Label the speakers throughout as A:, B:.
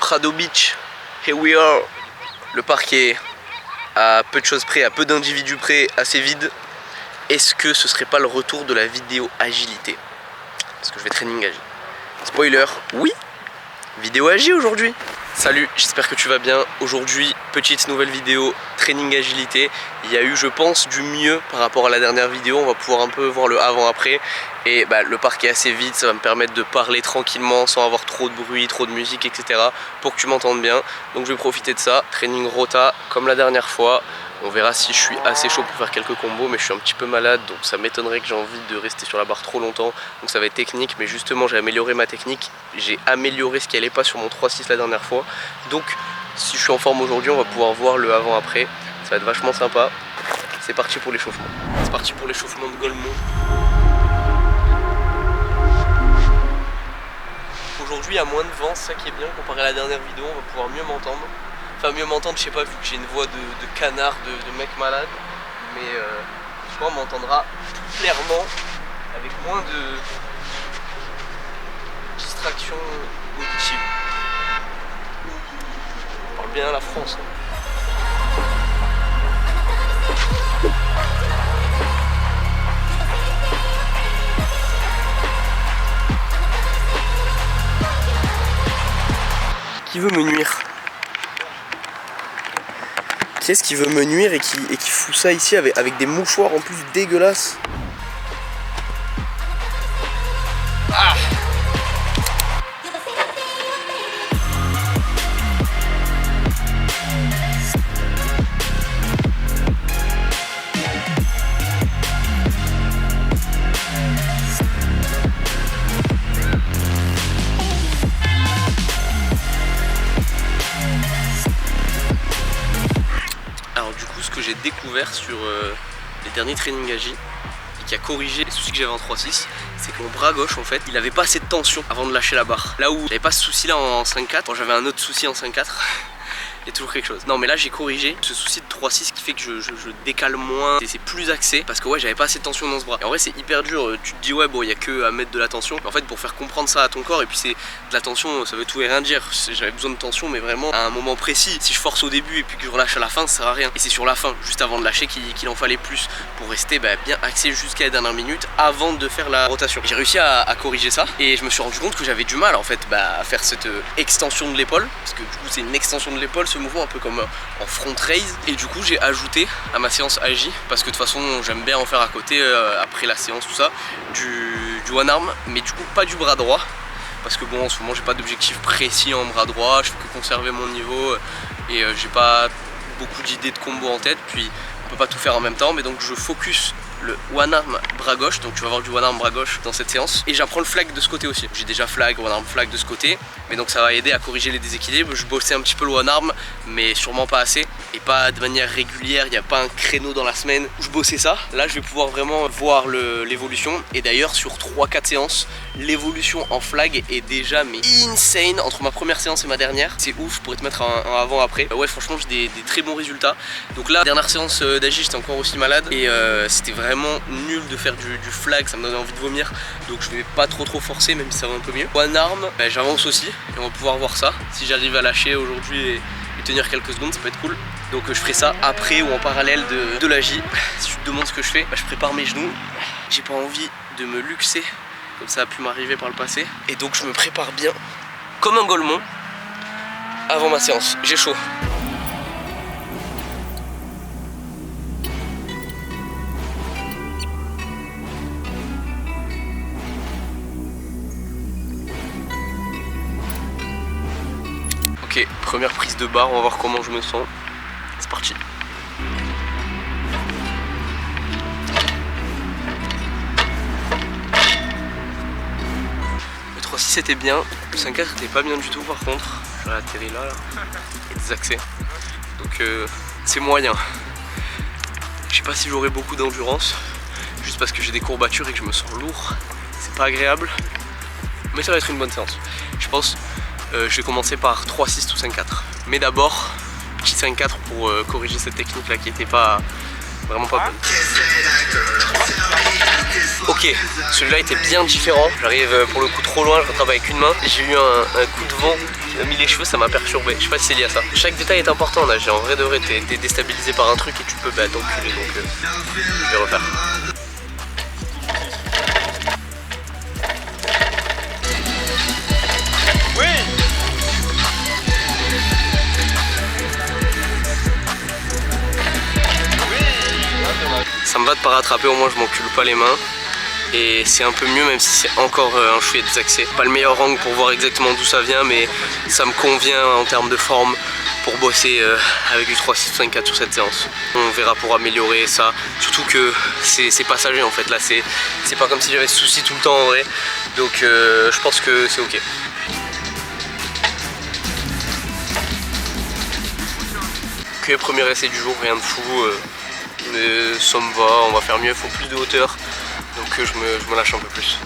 A: Prado Beach, here we are. Le parc est à peu de choses près, à peu d'individus près, assez vide. Est-ce que ce serait pas le retour de la vidéo agilité? Parce que je vais training agi. Spoiler, oui, vidéo agi aujourd'hui. Salut, j'espère que tu vas bien. Aujourd'hui, petite nouvelle vidéo, training agilité. Il y a eu, je pense, du mieux par rapport à la dernière vidéo. On va pouvoir un peu voir le avant-après. Et le parc est assez vide, ça va me permettre de parler tranquillement sans avoir trop de bruit, trop de musique, etc. pour que tu m'entendes bien. Donc je vais profiter de ça. Training rota comme la dernière fois. On verra si je suis assez chaud pour faire quelques combos, mais je suis un petit peu malade, donc ça m'étonnerait que j'ai envie de rester sur la barre trop longtemps. Donc ça va être technique, mais justement j'ai amélioré ma technique. J'ai amélioré ce qui allait pas sur mon 3-6 la dernière fois. Donc si je suis en forme aujourd'hui, on va pouvoir voir le avant-après. Ça va être vachement sympa. C'est parti pour l'échauffement. C'est parti pour l'échauffement de Golemont. Aujourd'hui il y a moins de vent, c'est ça qui est bien. Comparé à la dernière vidéo, on va pouvoir mieux m'entendre. Enfin mieux m'entendre, je sais pas, vu que j'ai une voix de canard, de mec malade. Mais je crois qu'on m'entendra plus clairement, avec moins de distraction auditive. On parle bien la France. Qui veut me nuire? Qui est-ce qui veut me nuire et qui fout ça ici avec des mouchoirs en plus dégueulasses? Ah! J'ai découvert sur les derniers training agi et qui a corrigé les soucis que j'avais en 3-6, c'est que mon bras gauche en fait il avait pas assez de tension avant de lâcher la barre. Là où j'avais pas ce souci là en 5-4, quand j'avais un autre souci en 5-4 il y a toujours quelque chose. Non mais là j'ai corrigé ce souci de 3-6 qui fait que je décale moins et c'est plus axé parce que ouais j'avais pas assez de tension dans ce bras. Et en vrai c'est hyper dur, tu te dis ouais bon il y a que à mettre de la tension. Mais en fait pour faire comprendre ça à ton corps, et puis c'est de la tension, ça veut tout et rien dire. J'avais besoin de tension mais vraiment à un moment précis. Si je force au début et puis que je relâche à la fin ça sert à rien. Et c'est sur la fin, juste avant de lâcher qu'il en fallait plus pour rester bien axé jusqu'à la dernière minute avant de faire la rotation. J'ai réussi à corriger ça et je me suis rendu compte que j'avais du mal en fait à faire cette extension de l'épaule, parce que du coup c'est une extension de l'épaule ce mouvement un peu comme en front raise, et du coup j'ai ajouté à ma séance agi, parce que de toute façon j'aime bien en faire à côté après la séance tout ça, du one arm, mais du coup pas du bras droit, parce que bon en ce moment j'ai pas d'objectif précis en bras droit, je fais que conserver mon niveau et j'ai pas beaucoup d'idées de combo en tête, puis on peut pas tout faire en même temps, mais donc je focus le one arm bras gauche, donc tu vas voir du one arm bras gauche dans cette séance, et j'apprends le flag de ce côté aussi. J'ai déjà flag, one arm flag de ce côté, mais donc ça va aider à corriger les déséquilibres. Je bossais un petit peu le one arm, mais sûrement pas assez et pas de manière régulière. Il n'y a pas un créneau dans la semaine où je bossais ça. Là je vais pouvoir vraiment voir l'évolution, et d'ailleurs sur 3-4 séances l'évolution en flag est déjà mais insane entre ma première séance et ma dernière. C'est ouf, pour te mettre un avant après. Ouais franchement j'ai des très bons résultats. Donc là dernière séance d'agi j'étais encore aussi malade et c'était vraiment nul de faire du flag, ça me donnait envie de vomir, donc je vais pas trop forcer même si ça va un peu mieux. One arm, j'avance aussi et on va pouvoir voir ça. Si j'arrive à lâcher aujourd'hui et tenir quelques secondes ça peut être cool. Donc je ferai ça après ou en parallèle de l'agi. Si tu te demandes ce que je fais, je prépare mes genoux. J'ai pas envie de me luxer comme ça a pu m'arriver par le passé, et donc je me prépare bien comme un Golemont avant ma séance. J'ai chaud. Ok, première prise de barre, on va voir comment je me sens. C'est parti. Le 3-6 était bien, le 5-4 était pas bien du tout par contre. J'aurais atterri là, et des accès. Donc c'est moyen. Je sais pas si j'aurai beaucoup d'endurance, juste parce que j'ai des courbatures et que je me sens lourd. C'est pas agréable, mais ça va être une bonne séance. Je pense je vais commencer par 3-6 ou 5-4. Mais d'abord, petit 5-4 pour corriger cette technique là qui était pas vraiment pas bonne. Ok, celui-là était bien différent. J'arrive pour le coup trop loin, je rattrape avec une main. J'ai eu un coup de vent qui mis les cheveux, ça m'a perturbé. Je sais pas si c'est lié à ça. Chaque détail est important en nage. En vrai de vrai, t'es déstabilisé par un truc et tu peux t'enculer. Donc je vais refaire. Oui. Ça me va de pas rattraper, au moins je m'encule pas les mains. Et c'est un peu mieux, même si c'est encore un chouïa désaxé. Pas le meilleur angle pour voir exactement d'où ça vient, mais ça me convient en termes de forme pour bosser avec du 3-6-5-4 sur cette séance. On verra pour améliorer ça, surtout que c'est passager en fait. Là c'est pas comme si j'avais ce souci tout le temps en vrai, donc je pense que c'est ok. Ok, premier essai du jour, rien de fou, mais ça me va, on va faire mieux, il faut plus de hauteur, donc je me lâche un peu plus.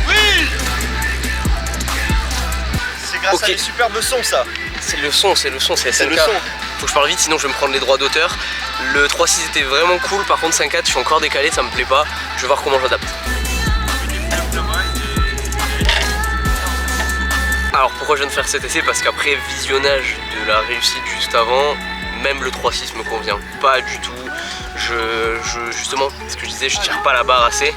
B: Oui. C'est grâce à des superbes sons ça.
A: C'est le son, c'est SNK.
B: le son.
A: Faut que je parle vite, sinon je vais me prendre les droits d'auteur. Le 3-6 était vraiment cool, par contre 5-4 je suis encore décalé, ça me plaît pas. Je vais voir comment j'adapte. Alors pourquoi je viens de faire cet essai? Parce qu'après visionnage de la réussite juste avant, même le 3-6 me convient pas du tout. Justement, ce que je disais, je tire pas la barre assez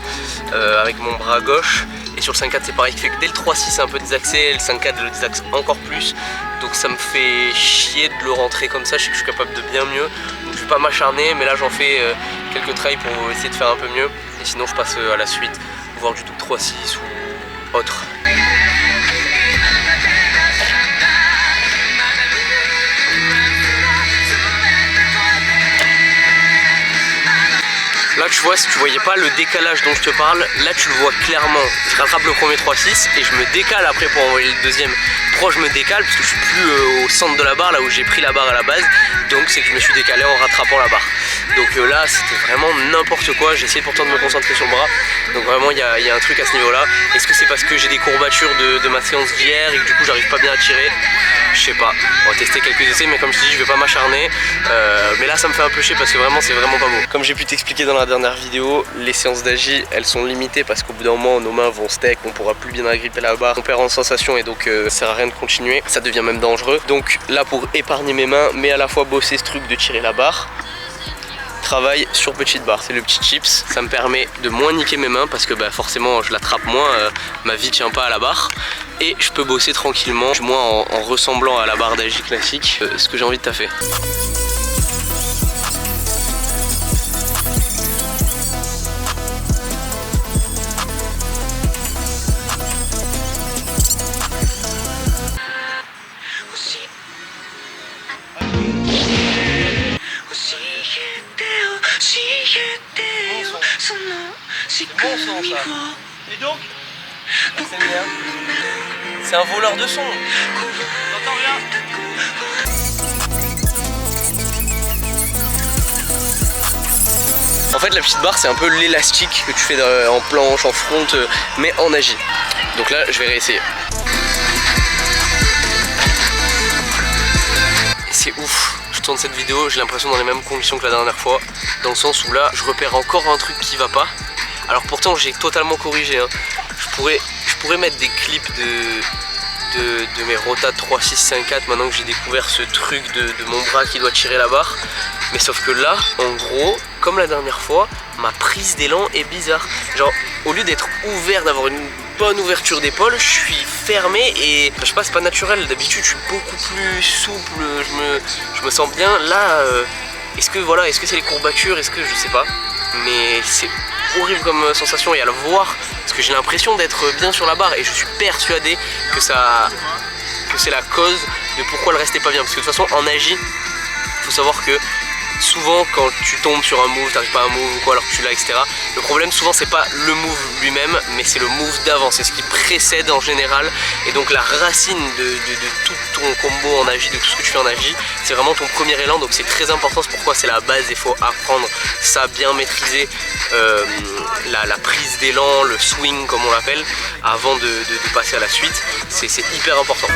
A: avec mon bras gauche. Et sur le 5-4 c'est pareil, qui fait que dès le 3-6 c'est un peu désaxé, le 5-4 je le désaxe encore plus. Donc ça me fait chier de le rentrer comme ça, je sais que je suis capable de bien mieux. Donc je vais pas m'acharner, mais là j'en fais quelques tries pour essayer de faire un peu mieux. Et sinon je passe à la suite, voir du double 3-6 ou autre. Là tu vois, si tu voyais pas le décalage dont je te parle, là tu le vois clairement. Je rattrape le premier 3-6 et je me décale après pour envoyer le deuxième. Pourquoi je me décale? Parce que je suis plus au centre de la barre, là où j'ai pris la barre à la base. Donc c'est que je me suis décalé en rattrapant la barre. Donc là c'était vraiment n'importe quoi. J'ai essayé pourtant de me concentrer sur le bras. Donc vraiment il y a un truc à ce niveau là. Est-ce que c'est parce que j'ai des courbatures de ma séance d'hier et que du coup j'arrive pas bien à tirer? Je sais pas, on va tester quelques essais, mais comme je te dis je vais pas m'acharner. Mais là ça me fait un peu chier parce que vraiment c'est vraiment pas beau. Comme j'ai pu t'expliquer dans la dernière vidéo, les séances d'agi elles sont limitées parce qu'au bout d'un moment nos mains vont steak, on pourra plus bien agripper la barre, on perd en sensation et donc ça sert à rien de continuer, ça devient même dangereux. Donc là pour épargner mes mains mais à la fois bosser ce truc de tirer la barre, travaille sur petite barre, c'est le petit chips, ça me permet de moins niquer mes mains parce que forcément je l'attrape moins, ma vie tient pas à la barre et je peux bosser tranquillement, moins en ressemblant à la barre d'agi classique, ce que j'ai envie de taffer.
B: C'est bon son ça. Et donc
A: c'est bien. C'est un voleur de son.
B: T'entends rien?
A: En fait la petite barre c'est un peu l'élastique que tu fais en planche, en front, mais en agi. Donc là je vais réessayer. C'est ouf. Je tourne cette vidéo, j'ai l'impression dans les mêmes conditions que la dernière fois. Dans le sens où là je repère encore un truc qui va pas. Alors pourtant j'ai totalement corrigé hein. Je pourrais mettre des clips de mes rotas 3-6-5-4 maintenant que j'ai découvert ce truc de mon bras qui doit tirer la barre. Mais sauf que là, en gros, comme la dernière fois, ma prise d'élan est bizarre. Genre, au lieu d'être ouvert, d'avoir une bonne ouverture d'épaule, je suis fermé et je sais pas, c'est pas naturel. D'habitude je suis beaucoup plus souple, je me sens bien. Là, est-ce que c'est les courbatures, est-ce que je sais pas. Mais c'est horrible comme sensation et à le voir parce que j'ai l'impression d'être bien sur la barre et je suis persuadé que c'est la cause de pourquoi le reste est pas bien. Parce que de toute façon en agi, il faut savoir que souvent quand tu tombes sur un move, t'arrives pas à un move ou quoi alors que tu l'as, etc. Le problème souvent c'est pas le move lui-même mais c'est le move d'avant, c'est ce qui précède en général. Et donc la racine de tout ton combo en agi, de tout ce que tu fais en agi, c'est vraiment ton premier élan. Donc c'est très important, c'est pourquoi c'est la base, il faut apprendre ça, bien maîtriser la prise d'élan, le swing comme on l'appelle, avant de passer à la suite. C'est hyper important.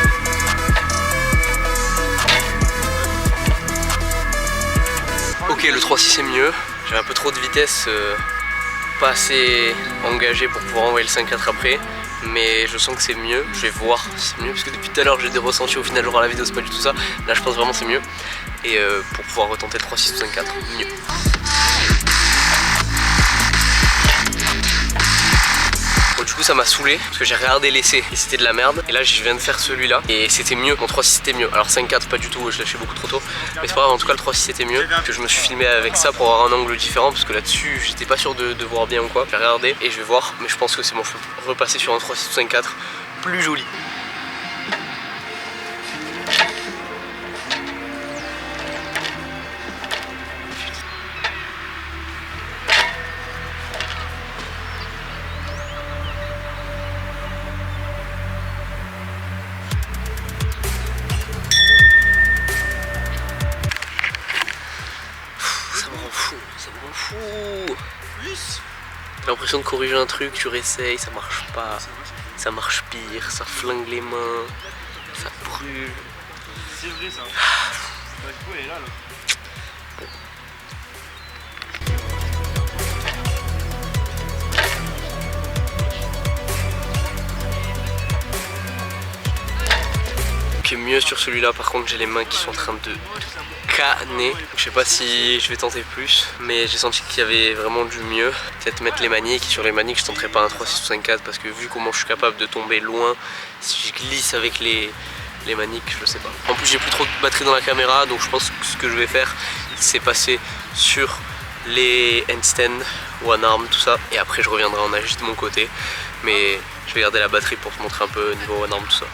A: Ok, le 3-6 est mieux, j'ai un peu trop de vitesse, pas assez engagé pour pouvoir envoyer le 5-4 après. mais je sens que c'est mieux. Je vais voir si c'est mieux parce que depuis tout à l'heure j'ai des ressentis, au final je vois la vidéo, c'est pas du tout ça. Là je pense vraiment c'est mieux, et pour pouvoir retenter 3-6 ou 5-4, mieux. Bon, du coup ça m'a saoulé parce que j'ai regardé l'essai et c'était de la merde, et là je viens de faire celui-là et c'était mieux. Mon 3-6 c'était mieux, alors 5-4 pas du tout, je lâchais beaucoup trop tôt, mais c'est pas grave, en tout cas le 3-6 c'était mieux. Que je me suis filmé avec ça pour avoir un angle différent parce que là-dessus j'étais pas sûr de voir bien ou quoi. J'ai regardé et je vais voir, mais je pense que c'est bon, je peux repasser sur un 3-6 ou 5-4 plus joli. J'ai l'impression de corriger un truc, tu réessayes, ça marche pas, ça marche pire, ça flingue les mains, ça brûle.
B: C'est vrai ça. Du coup elle est là.
A: Ok, mieux sur celui-là, par contre j'ai les mains qui sont en train de caner. Je sais pas si je vais tenter plus, mais j'ai senti qu'il y avait vraiment du mieux. Peut-être mettre les maniques, sur les maniques je tenterai pas un 3-6 ou 5-4 parce que vu comment je suis capable de tomber loin, si je glisse avec les maniques, je sais pas. En plus j'ai plus trop de batterie dans la caméra, donc je pense que ce que je vais faire c'est passer sur les handstands, one arm, tout ça, et après je reviendrai en agi de mon côté, mais je vais garder la batterie pour te montrer un peu niveau one arm, tout ça.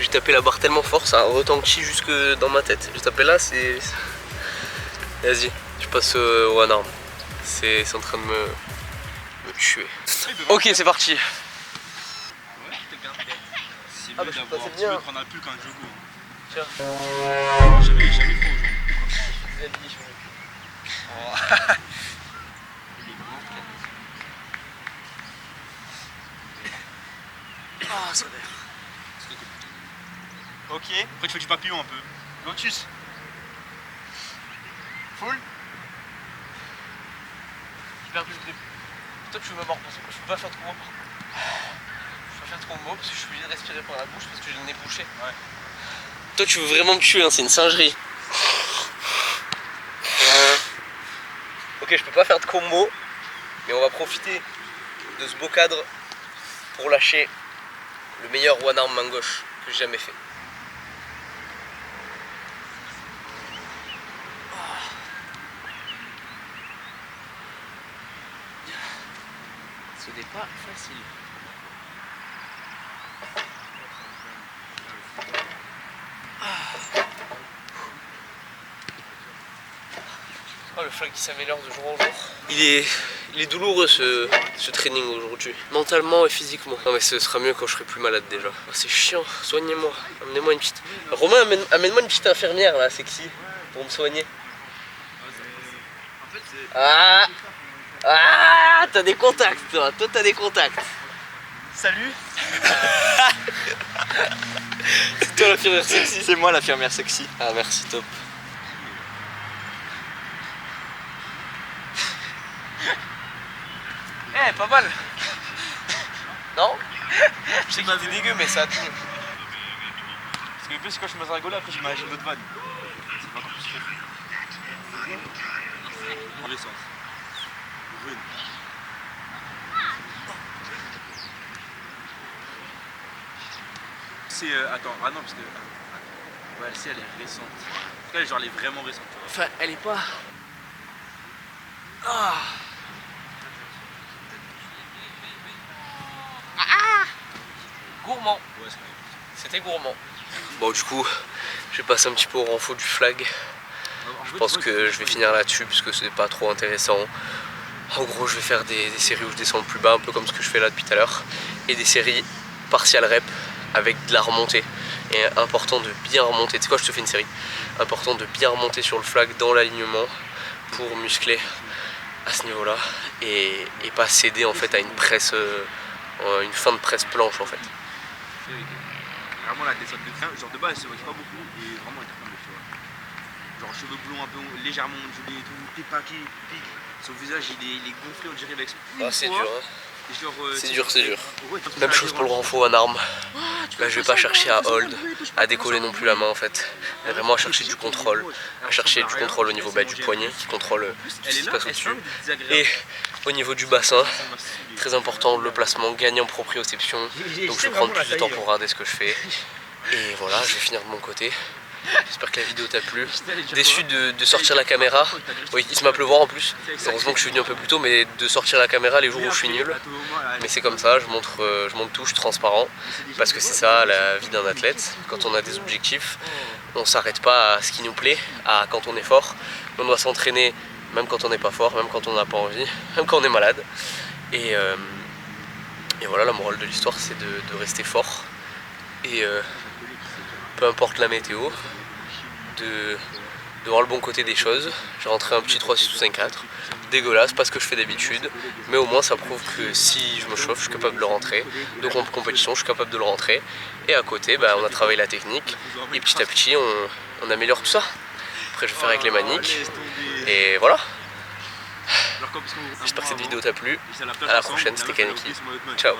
A: J'ai tapé la barre tellement fort, ça a retenti jusque dans ma tête. J'ai tapé là, c'est... Vas-y, je passe au one arm. C'est en train de me tuer. Ok, c'est parti.
B: C'est
A: Ah
B: mieux
A: bah je peux
B: d'avoir
A: passer bien.
B: qu'on a plus qu'un jogo.
A: Tiens.
B: Jamais trop
A: Ah, ça a l'air.
B: Ok. Après tu fais du papillon un peu. Lotus. Full.
A: J'ai perdu le grip. Toi tu veux me mordre parce que je peux pas faire de combo. Je peux pas faire de combo parce que je suis obligé de respirer par la bouche parce que j'ai le nez bouché. Ouais. Toi tu veux vraiment me tuer, hein, c'est une singerie. Ok, je peux pas faire de combo, mais on va profiter de ce beau cadre pour lâcher le meilleur one arm main gauche que j'ai jamais fait. Ce n'est pas facile. Oh, le flag qui s'améliore de jour en jour. Il est douloureux ce training aujourd'hui, mentalement et physiquement. Non mais ce sera mieux quand je serai plus malade déjà. Oh, c'est chiant, soignez-moi, amenez-moi une petite... Romain, amène-moi une petite infirmière là, sexy, pour me soigner. Ah, ah, t'as des contacts toi t'as des contacts.
B: Salut.
A: C'est toi l'infirmière sexy?
B: C'est moi l'infirmière sexy.
A: Ah merci, top. Eh, pas mal. Non? Je sais qu'il était dégueu mais ça a tenu.
B: Parce que le plus quand je me suis rigolé, après j'imagine d'autres vannes. C'est pas encore plus fait. Renaissance. Rune. C'est attends, ah non parce que... Ouais, celle-ci elle est récente. En tout cas, genre elle est vraiment récente. Tu vois.
A: Enfin, elle est pas... Ah. Ah. Gourmand.
B: Ouais,
A: c'était gourmand. Bon, du coup, je vais passer un petit peu au renfort du flag. Je pense que je vais finir là-dessus parce que c'est pas trop intéressant. En gros, je vais faire des séries où je descends le plus bas, un peu comme ce que je fais là depuis tout à l'heure, et des séries partial rep avec de la remontée. Et important de bien remonter. Tu sais quoi, je te fais une série. Important de bien remonter sur le flag dans l'alignement pour muscler à ce niveau-là et pas céder en fait à une presse, une fin de presse planche en fait.
B: vraiment la descente de train, genre de base elle se motive pas beaucoup et vraiment elle est très tu vois. Genre cheveux blonds un peu légèrement ondulés et tout, tes paquets, pique, son visage il est gonflé on dirait avec
A: Ah, c'est dur, hein. C'est dur, c'est dur.
B: Ouais,
A: Même chose pour le renfort en arme. Là, je vais pas chercher à hold, à décoller non plus la main en fait. Mais vraiment à chercher du contrôle. À chercher du contrôle au niveau du poignet qui contrôle ce qui se passe au-dessus. Et au niveau du bassin, très important, le placement, gagner en proprioception. Donc je vais prendre plus de temps pour regarder ce que je fais. Et voilà, je vais finir de mon côté. J'espère que la vidéo t'a plu. Déçu de sortir la caméra. Oui, il se m'a pleuvoir en plus. Heureusement que je suis venu un peu plus tôt, mais de sortir la caméra les jours où je suis nul. Mais c'est comme ça, je montre tout, je suis transparent. Parce que c'est ça la vie d'un athlète. Quand on a des objectifs, on s'arrête pas à ce qui nous plaît, à quand on est fort. On doit s'entraîner même quand on n'est pas fort, même quand on n'a pas envie, même quand on est malade. Et voilà, la morale de l'histoire, c'est de rester fort. Et peu importe la météo, de voir le bon côté des choses. J'ai rentré un petit 3-6 ou 5-4, dégueulasse, pas ce que je fais d'habitude, mais au moins ça prouve que si je me chauffe, je suis capable de le rentrer. Donc en compétition, je suis capable de le rentrer. Et à côté, on a travaillé la technique, et petit à petit, on améliore tout ça. Après, je vais faire avec les maniques, et voilà. J'espère que cette vidéo t'a plu. À la prochaine, c'était Kaneki. Ciao.